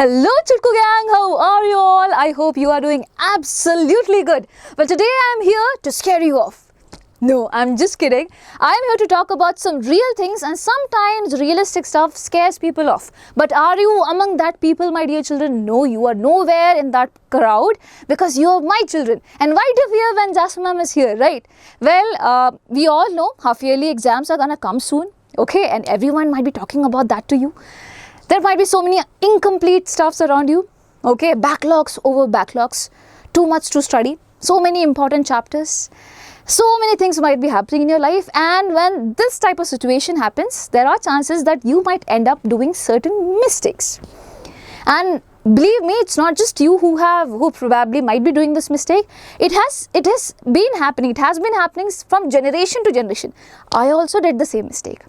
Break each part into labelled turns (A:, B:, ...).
A: Hello Chutku gang, how are you all? I hope you are doing absolutely good. Well, today I am here to scare you off. No, I'm just kidding. I am here to talk about some real things, and sometimes realistic stuff scares people off. But are you among that people, my dear children? No, you are nowhere in that crowd because you are my children. And why do fear when Jasmine ma'am is here, right? Well, we all know half yearly exams are gonna come soon, okay? And everyone might be talking about that to you. There might be so many incomplete stuffs around you, okay? Backlogs over backlogs, too much to study, so many important chapters, so many things might be happening in your life. And when this type of situation happens, there are chances that you might end up doing certain mistakes. And believe me, it's not just you who probably might be doing this mistake. It has been happening from generation to generation. I also did the same mistake.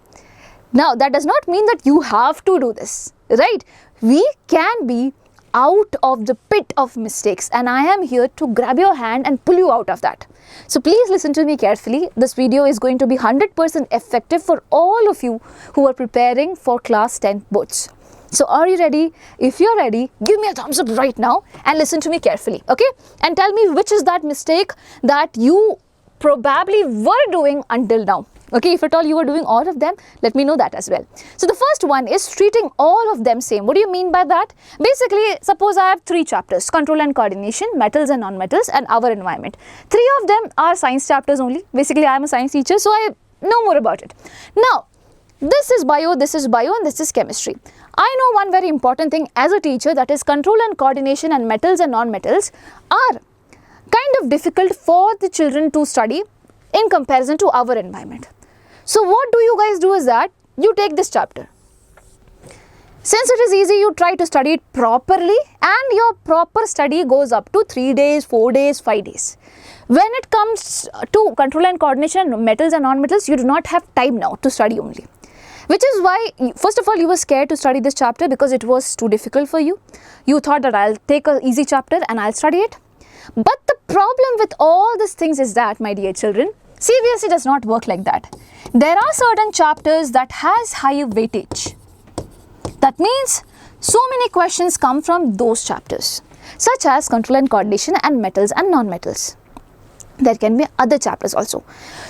A: Now, that does not mean that you have to do this, right? We can be out of the pit of mistakes, and I am here to grab your hand and pull you out of that. So please listen to me carefully. This video is going to be 100% effective for all of you who are preparing for class 10 boards. So are you ready? If you're ready, give me a thumbs up right now and listen to me carefully, okay? And tell me which is that mistake that you probably were doing until now. Okay, if at all you were doing all of them, let me know that as well. So the first one is treating all of them same. What do you mean by that? Basically, suppose I have 3 chapters: control and coordination, metals and non-metals, and our environment. 3 of them are science chapters only. Basically, I am a science teacher, so I know more about it. Now, this is bio, and this is chemistry. I know one very important thing as a teacher, that is control and coordination and metals and non-metals are kind of difficult for the children to study in comparison to our environment. So what do you guys do is that you take this chapter. Since it is easy, you try to study it properly, and your proper study goes up to 3 days, 4 days, 5 days. When it comes to control and coordination, metals and non-metals, you do not have time now to study only. Which is why, first of all, you were scared to study this chapter because it was too difficult for you. You thought that I'll take an easy chapter and I'll study it. But the problem with all these things is that, my dear children, CBSE does not work like that. There are certain chapters that has higher weightage. That means so many questions come from those chapters, such as control and coordination and metals and non-metals. There can be other chapters also.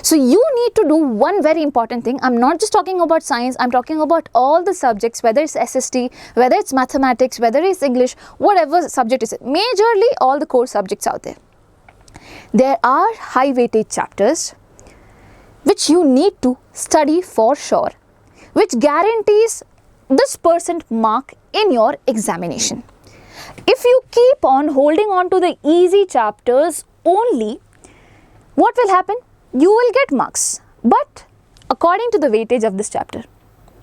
A: So you need to do one very important thing. I'm not just talking about science, I'm talking about all the subjects, whether it's SST, whether it's mathematics, whether it's English, whatever subject is it. Majorly all the core subjects out there. There are high weightage chapters which you need to study for sure, which guarantees this % mark in your examination. If you keep on holding on to the easy chapters only, what will happen? You will get marks, but according to the weightage of this chapter,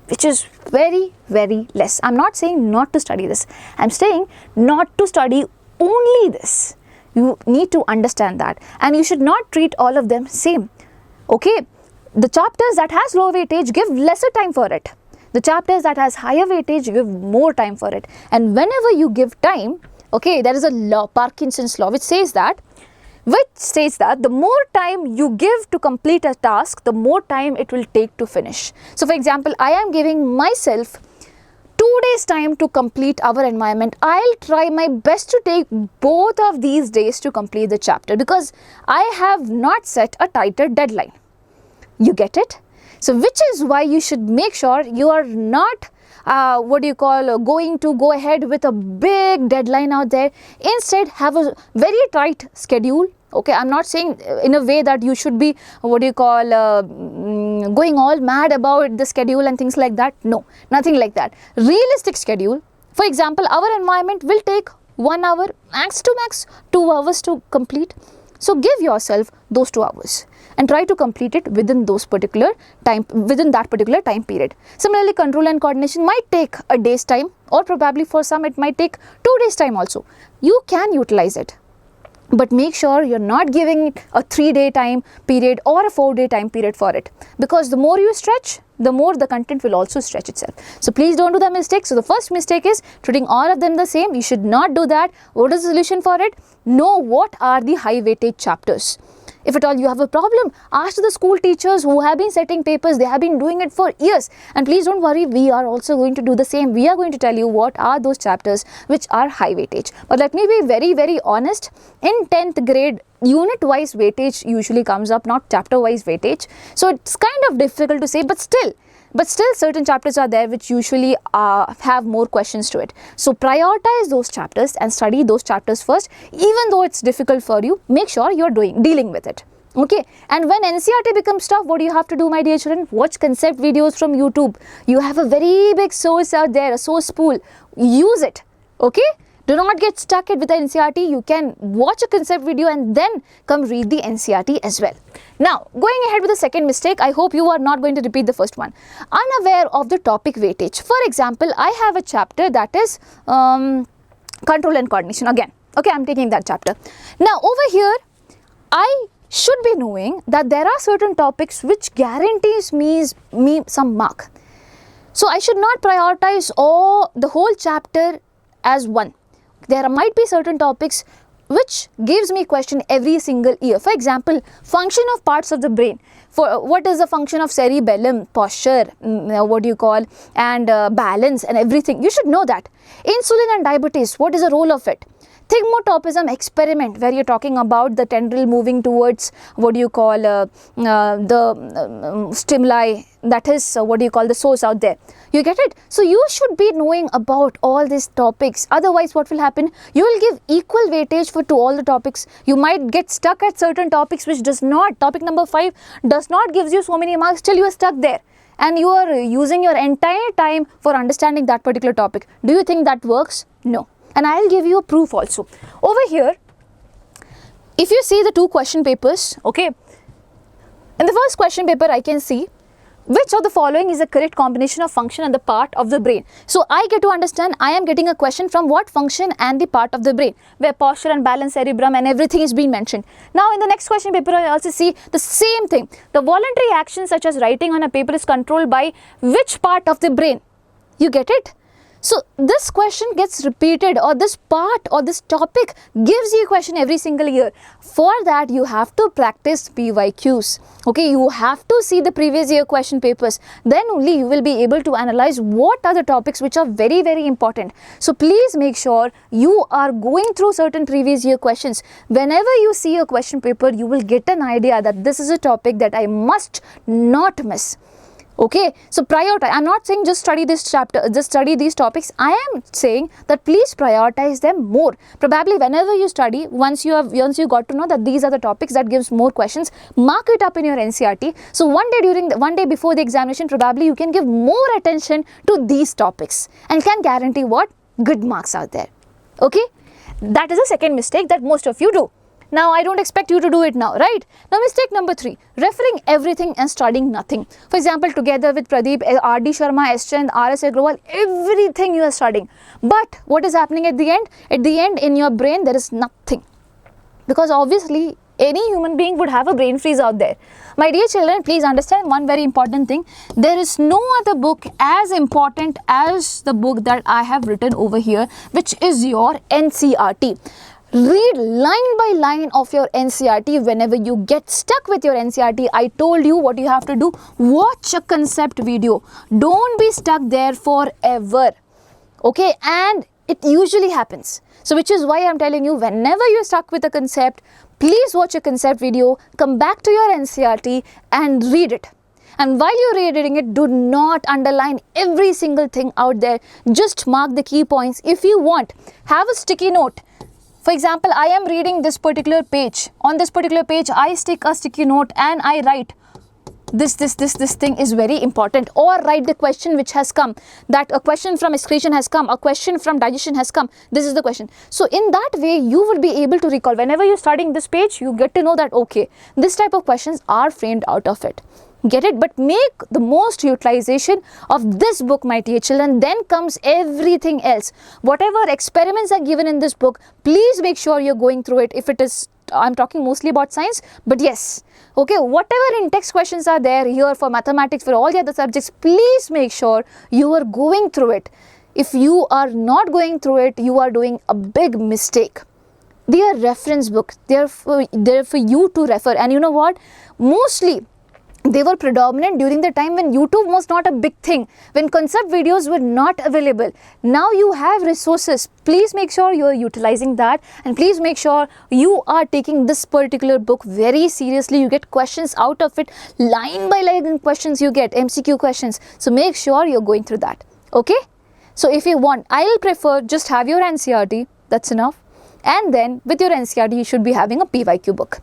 A: which is very, very less. I'm not saying not to study this. I'm saying not to study only this. You need to understand that, and you should not treat all of them same. Okay, the chapters that has low weightage, give lesser time for it. The chapters that has higher weightage, give more time for it. And whenever you give time, okay, there is a law, Parkinson's law, which states that the more time you give to complete a task, the more time it will take to finish. So for example, I am giving myself 2 days time to complete our environment. I'll try my best to take both of these days to complete the chapter because I have not set a tighter deadline. You get it? So which is why you should make sure you are not going to go ahead with a big deadline out there. Instead, have a very tight schedule. Okay, I'm not saying in a way that you should be going all mad about the schedule and things like that. No, nothing like that. Realistic schedule. For example, our environment will take 1 hour, max to max 2 hours to complete. So give yourself those 2 hours and try to complete it within that particular time period. Similarly, control and coordination might take a day's time, or probably for some it might take 2 days time also. You can utilize it, but make sure you're not giving it a 3-day time period or a 4-day time period for it, because the more you stretch, the more the content will also stretch itself. So please don't do the mistake. So the first mistake is treating all of them the same. You should not do that. What is the solution for it? Know what are the high weightage chapters. If at all you have a problem, ask the school teachers who have been setting papers. They have been doing it for years. And please don't worry, we are also going to do the same. We are going to tell you what are those chapters which are high weightage. But let me be very, very honest. In 10th grade, unit-wise weightage usually comes up, not chapter-wise weightage. So it's kind of difficult to say, but still certain chapters are there which usually have more questions to it. So prioritize those chapters and study those chapters first. Even though it's difficult for you, make sure you're dealing with it. Okay, and when NCERT becomes tough, what do you have to do, my dear children? Watch concept videos from YouTube. You have a very big source out there, a source pool. Use it. Okay, do not get stuck with the NCERT. You can watch a concept video and then come read the NCERT as well. Now, going ahead with the second mistake, I hope you are not going to repeat the first one. Unaware of the topic weightage. For example, I have a chapter that is control and coordination again. Okay, I'm taking that chapter. Now, over here, I should be knowing that there are certain topics which guarantees me some mark. So, I should not prioritize the whole chapter as one. There might be certain topics which gives me question every single year. For example, function of parts of the brain. For what is the function of cerebellum, posture, and balance and everything. You should know that. Insulin and diabetes, what is the role of it? Thigmotopism experiment, where you're talking about the tendril moving towards the stimuli, that is the source out there. You get it? So you should be knowing about all these topics. Otherwise, what will happen? You will give equal weightage to all the topics. You might get stuck at certain topics which does not, topic number 5 does not gives you so many marks, till you are stuck there. And you are using your entire time for understanding that particular topic. Do you think that works? No. And I will give you a proof also. Over here, if you see the two question papers, okay, in the first question paper, I can see which of the following is the correct combination of function and the part of the brain. So I get to understand I am getting a question from what function and the part of the brain, where posture and balance, cerebrum and everything is being mentioned. Now in the next question paper, I also see the same thing. The voluntary action such as writing on a paper is controlled by which part of the brain? You get it? So this question gets repeated, or this part or this topic gives you a question every single year. For that, you have to practice PYQs. Okay, you have to see the previous year question papers. Then only you will be able to analyze what are the topics which are very, very important. So please make sure you are going through certain previous year questions. Whenever you see a question paper, you will get an idea that this is a topic that I must not miss. Okay, so prioritize. I'm not saying just study this chapter, just study these topics. I am saying that please prioritize them more. Probably whenever you study, once you got to know that these are the topics that gives more questions, mark it up in your NCERT. So one day before the examination, probably you can give more attention to these topics and can guarantee what? Good marks out there. Okay, that is the second mistake that most of you do. Now, I don't expect you to do it now, right? Now, mistake number 3, referring everything and studying nothing. For example, together with Pradeep, R.D. Sharma, S. Chand, R.S. Agrawal, everything you are studying. But what is happening at the end? At the end, in your brain, there is nothing. Because obviously, any human being would have a brain freeze out there. My dear children, please understand one very important thing. There is no other book as important as the book that I have written over here, which is your NCERT. Read line by line of your NCERT. Whenever you get stuck with your NCERT, I told you what you have to do. Watch a concept video. Don't be stuck there forever. Okay, and it usually happens. So which is why I'm telling you, whenever you're stuck with a concept, please watch a concept video, come back to your NCERT and read it. And while you're reading it, do not underline every single thing out there. Just mark the key points. If you want, have a sticky note. For example, I am reading this particular page. On this particular page, I stick a sticky note and I write this thing is very important, or write the question which has come, that a question from excretion has come, a question from digestion has come, this is the question. So in that way, you will be able to recall. Whenever you're studying this page, you get to know that, okay, this type of questions are framed out of it. Get it? But make the most utilization of this book, my dear children. Then comes everything else. Whatever experiments are given in this book, please make sure you're going through it. If it is, I'm talking mostly about science, but yes, okay, whatever in-text questions are there here for mathematics, for all the other subjects, please make sure you are going through it. If you are not going through it, you are doing a big mistake. They are reference book. They're for you to refer. And you know what? Mostly they were predominant during the time when YouTube was not a big thing, when concept videos were not available. Now you have resources. Please make sure you are utilizing that, and please make sure you are taking this particular book very seriously. You get questions out of it, line by line questions you get, MCQ questions. So make sure you're going through that. Okay? So if you want, I'll prefer just have your NCERT, that's enough. And then with your NCERT, you should be having a PYQ book.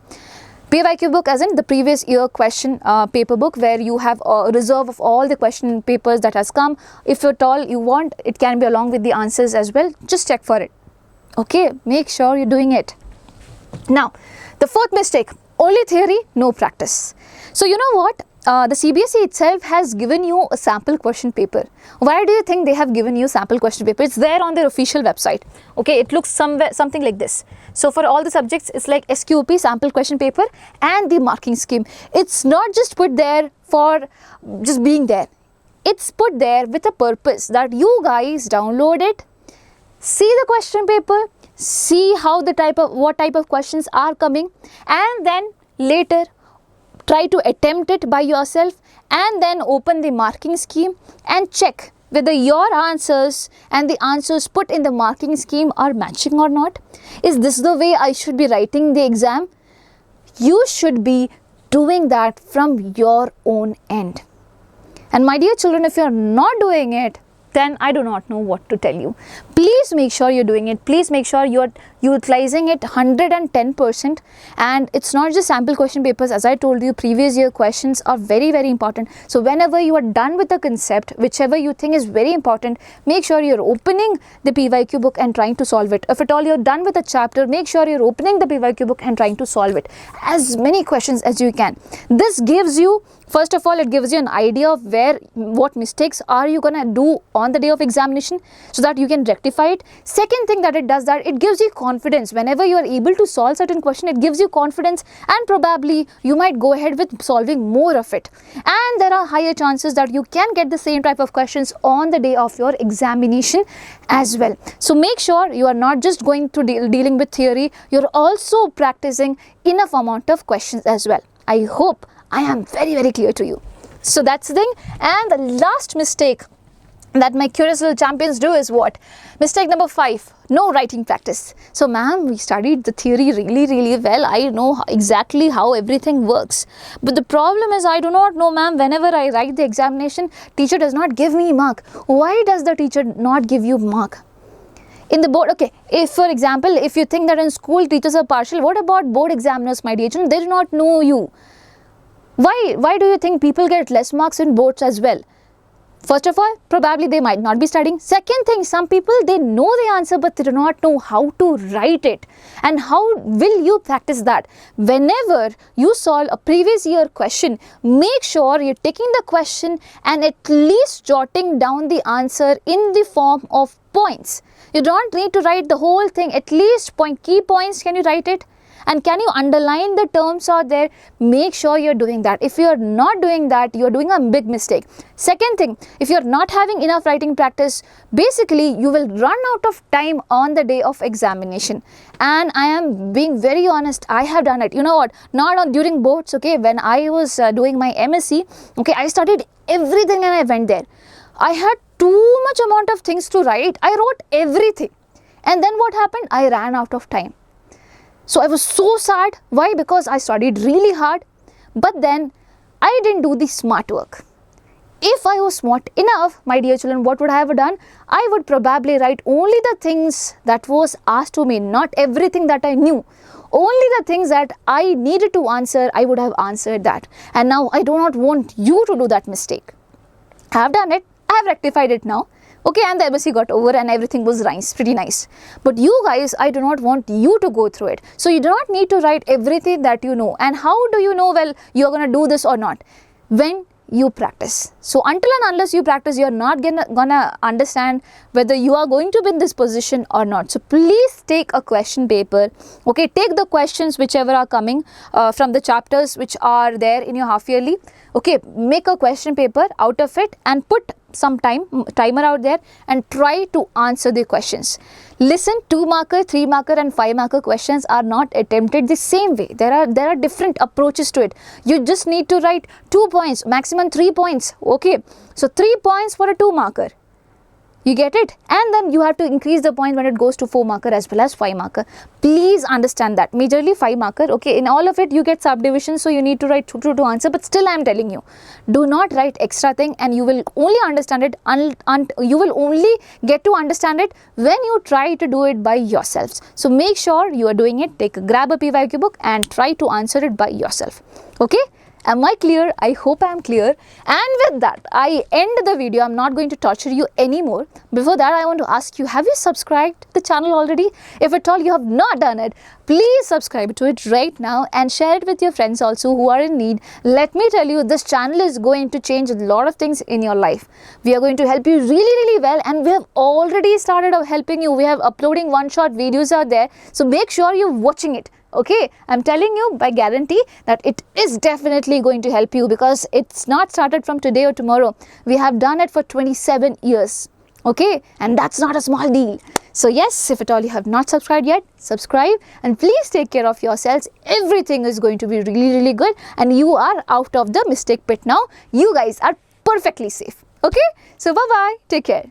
A: PYQ book as in the previous year question paper book, where you have a reserve of all the question papers that has come. If at all you want, it can be along with the answers as well. Just check for it. Okay, make sure you're doing it. Now, the fourth mistake, only theory, no practice. So you know what? The CBSE itself has given you a sample question paper. Why do you think they have given you sample question paper? It's there on their official website. Okay, it looks something like this. So for all the subjects, it's like SQP, sample question paper, and the marking scheme. It's not just put there for just being there. It's put there with a purpose that you guys download it, see the question paper, see how what type of questions are coming, and then later try to attempt it by yourself, and then open the marking scheme and check whether your answers and the answers put in the marking scheme are matching or not. Is this the way I should be writing the exam? You should be doing that from your own end. And my dear children, if you are not doing it, then I do not know what to tell you. Please make sure you're doing it. Please make sure you're utilizing it 110%. And it's not just sample question papers. As I told you, previous year questions are very, very important. So whenever you are done with the concept, whichever you think is very important, make sure you're opening the PYQ book and trying to solve it. If at all you're done with a chapter, make sure you're opening the PYQ book and trying to solve it. As many questions as you can. This gives you, first of all, it gives you an idea of what mistakes are you gonna do on the day of examination, so that you can rectify it. Second thing that it does, that it gives you confidence. Whenever you are able to solve certain question, it gives you confidence, and probably you might go ahead with solving more of it. And there are higher chances that you can get the same type of questions on the day of your examination as well. So make sure you are not just going to dealing with theory, you're also practicing enough amount of questions as well. I hope I am very, very clear to you. So that's the thing. And the last mistake that my curious little champions do is what? Mistake number 5, no writing practice. So ma'am, we studied the theory really, really well. I know exactly how everything works. But the problem is I do not know, ma'am, whenever I write the examination, teacher does not give me mark. Why does the teacher not give you mark? In the board, okay, if for example, if you think that in school teachers are partial, what about board examiners, my dear children? They do not know you. Why do you think people get less marks in boards as well? First of all, probably they might not be studying. Second thing, some people, they know the answer but they do not know how to write it. And how will you practice that? Whenever you solve a previous year question, make sure you're taking the question and at least jotting down the answer in the form of points. You don't need to write the whole thing, at least key points, can you write it? And can you underline the terms out there? Make sure you're doing that. If you're not doing that, you're doing a big mistake. Second thing, if you're not having enough writing practice, basically you will run out of time on the day of examination. And I am being very honest, I have done it. You know what? Not during boards, okay, when I was doing my MSc, okay, I studied everything and I went there. I had too much amount of things to write. I wrote everything. And then what happened? I ran out of time. So I was so sad. Why? Because I studied really hard, but then I didn't do the smart work. If I was smart enough, my dear children, what would I have done? I would probably write only the things that was asked to me, not everything that I knew. Only the things that I needed to answer, I would have answered that. And now I do not want you to do that mistake. I have done it. I have rectified it now. Okay, and the MSc got over and everything was nice, pretty nice. But you guys, I do not want you to go through it. So you do not need to write everything that you know. And how do you know, well, you're going to do this or not? When you practice. So until and unless you practice, you're not gonna understand whether you are going to be in this position or not. So please take a question paper. Okay, take the questions whichever are coming from the chapters which are there in your half yearly. Okay, make a question paper out of it and put some timer out there and try to answer the questions. Listen, 2 marker, 3 marker and 5 marker questions are not attempted the same way. There are different approaches to it. You just need to write 2 points, maximum 3 points. Okay, so 3 points for a 2 marker. You get it? And then you have to increase the point when it goes to 4 marker as well as 5 marker. Please understand that. Majorly 5 marker. Okay, in all of it you get subdivisions, so you need to write 2 to answer. But still I am telling you, do not write extra thing, and you will only understand it, you will only get to understand it when you try to do it by yourselves. So make sure you are doing it. Grab a PYQ book and try to answer it by yourself. Okay? Am I clear? I hope I am clear. And with that, I end the video. I'm not going to torture you anymore. Before that, I want to ask you, have you subscribed to the channel already? If at all you have not done it, please subscribe to it right now and share it with your friends also who are in need. Let me tell you, this channel is going to change a lot of things in your life. We are going to help you really well, and we have already started helping you. We have uploading one-shot videos out there. So make sure you're watching it. Okay, I'm telling you by guarantee that it is definitely going to help you, because it's not started from today or tomorrow. We have done it for 27 years. Okay, and that's not a small deal. So yes, if at all you have not subscribed yet, subscribe, and please take care of yourselves. Everything is going to be really good, and you are out of the mistake pit now. You guys are perfectly safe. Okay, so bye bye, take care.